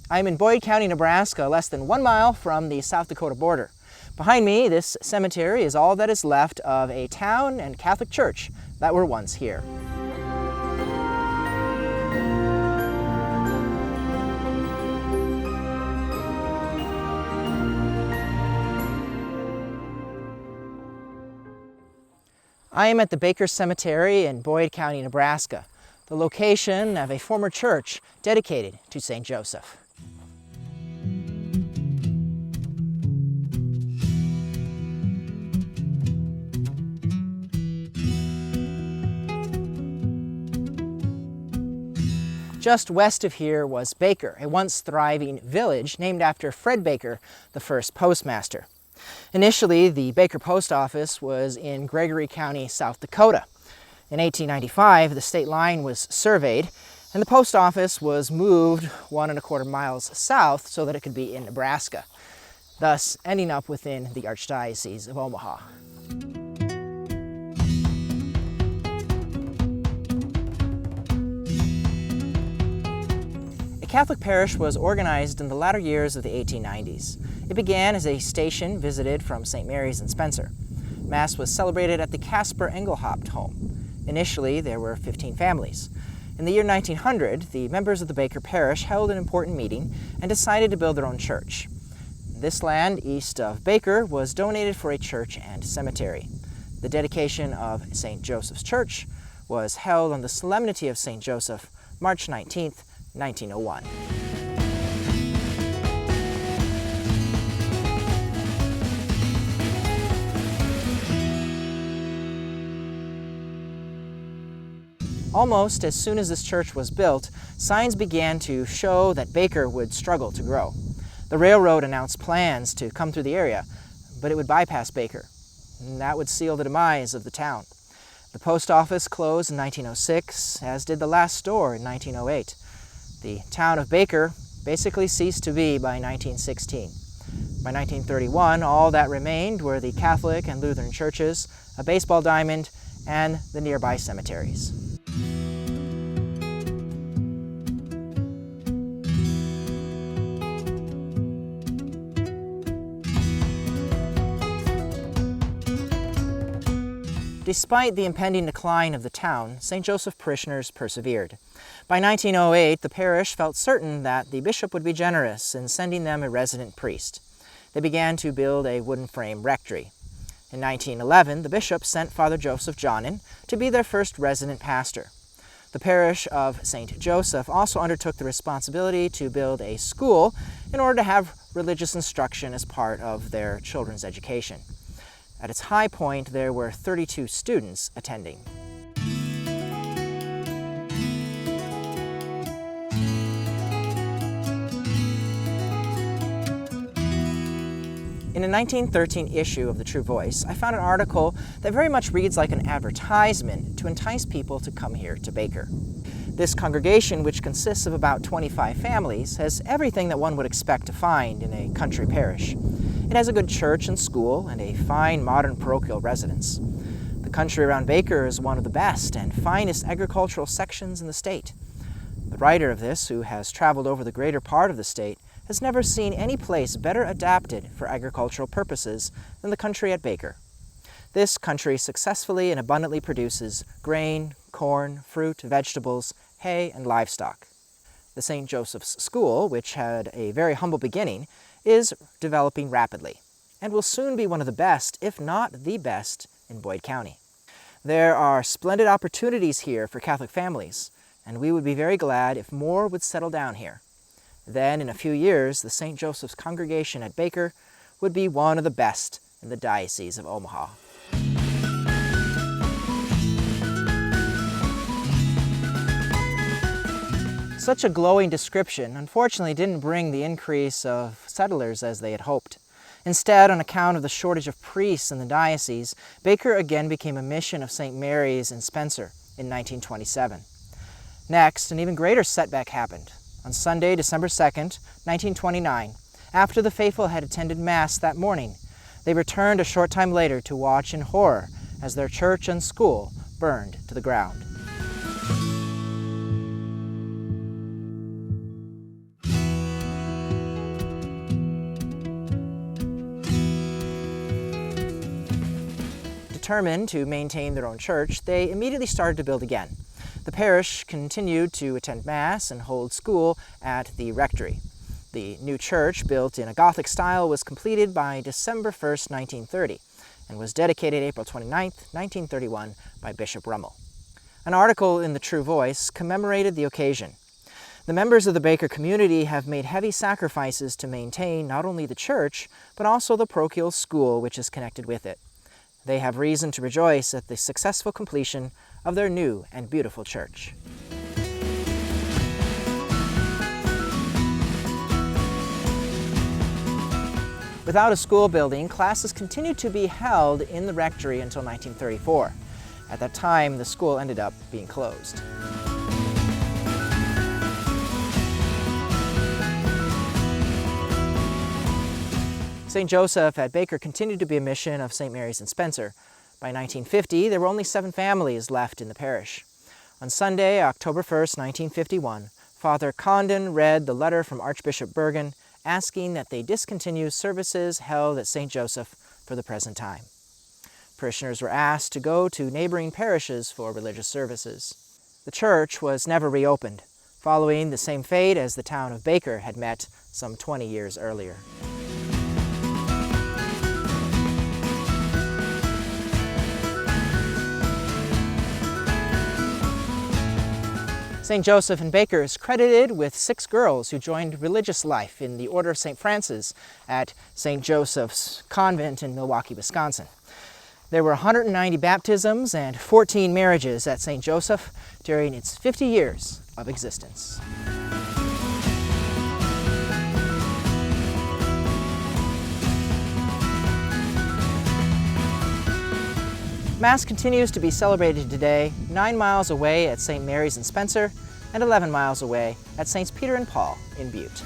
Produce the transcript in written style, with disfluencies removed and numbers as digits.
I'm in Boyd County, Nebraska, less than 1 mile from the South Dakota border. Behind me, this cemetery is all that is left of a town and Catholic church that were once here. I am at the Baker Cemetery in Boyd County, Nebraska, the location of a former church dedicated to St. Joseph. Just west of here was Baker, a once thriving village named after Fred Baker, the first postmaster. Initially, the Baker Post Office was in Gregory County, South Dakota. In 1895, the state line was surveyed, and the post office was moved 1¼ miles south so that it could be in Nebraska, thus ending up within the Archdiocese of Omaha. A Catholic parish was organized in the latter years of the 1890s. It began as a station visited from St. Mary's in Spencer. Mass was celebrated at the Casper Engelhaupt home. Initially, there were 15 families. In the year 1900, the members of the Baker parish held an important meeting and decided to build their own church. This land east of Baker was donated for a church and cemetery. The dedication of St. Joseph's Church was held on the Solemnity of St. Joseph, March 19, 1901. Almost as soon as this church was built, signs began to show that Baker would struggle to grow. The railroad announced plans to come through the area, but it would bypass Baker, and that would seal the demise of the town. The post office closed in 1906, as did the last store in 1908. The town of Baker basically ceased to be by 1916. By 1931, all that remained were the Catholic and Lutheran churches, a baseball diamond, and the nearby cemeteries. Despite the impending decline of the town, St. Joseph parishioners persevered. By 1908, the parish felt certain that the bishop would be generous in sending them a resident priest. They began to build a wooden frame rectory. In 1911, the bishop sent Father Joseph Johnin to be their first resident pastor. The parish of St. Joseph also undertook the responsibility to build a school in order to have religious instruction as part of their children's education. At its high point, there were 32 students attending. In a 1913 issue of the True Voice, I found an article that very much reads like an advertisement to entice people to come here to Baker. This congregation, which consists of about 25 families, has everything that one would expect to find in a country parish. It has a good church and school and a fine modern parochial residence. The country around Baker is one of the best and finest agricultural sections in the state. The writer of this, who has traveled over the greater part of the state, has never seen any place better adapted for agricultural purposes than the country at Baker. This country successfully and abundantly produces grain, corn, fruit, vegetables, hay, and livestock. The St. Joseph's School, which had a very humble beginning, is developing rapidly and will soon be one of the best, if not the best, in Boyd County. There are splendid opportunities here for Catholic families, and we would be very glad if more would settle down here. Then, in a few years, the St. Joseph's congregation at Baker would be one of the best in the Diocese of Omaha. Such a glowing description unfortunately didn't bring the increase of settlers as they had hoped. Instead, on account of the shortage of priests in the diocese, Baker again became a mission of St. Mary's in Spencer in 1927. Next, an even greater setback happened. On Sunday, December 2nd, 1929, after the faithful had attended Mass that morning, they returned a short time later to watch in horror as their church and school burned to the ground. Determined to maintain their own church, they immediately started to build again. The parish continued to attend Mass and hold school at the rectory. The new church, built in a Gothic style, was completed by December 1st, 1930, and was dedicated April 29, 1931, by Bishop Rummel. An article in the True Voice commemorated the occasion. The members of the Baker community have made heavy sacrifices to maintain not only the church, but also the parochial school which is connected with it. They have reason to rejoice at the successful completion of their new and beautiful church. Without a school building, classes continued to be held in the rectory until 1934. At that time, the school ended up being closed. St. Joseph at Baker continued to be a mission of St. Mary's in Spencer. By 1950, there were only 7 families left in the parish. On Sunday, October 1st, 1951, Father Condon read the letter from Archbishop Bergen asking that they discontinue services held at St. Joseph for the present time. Parishioners were asked to go to neighboring parishes for religious services. The church was never reopened, following the same fate as the town of Baker had met some 20 years earlier. St. Joseph in Baker is credited with 6 girls who joined religious life in the Order of St. Francis at St. Joseph's Convent in Milwaukee, Wisconsin. There were 190 baptisms and 14 marriages at St. Joseph during its 50 years of existence. Mass continues to be celebrated today 9 miles away at St. Mary's in Spencer and 11 miles away at St. Peter and Paul in Butte.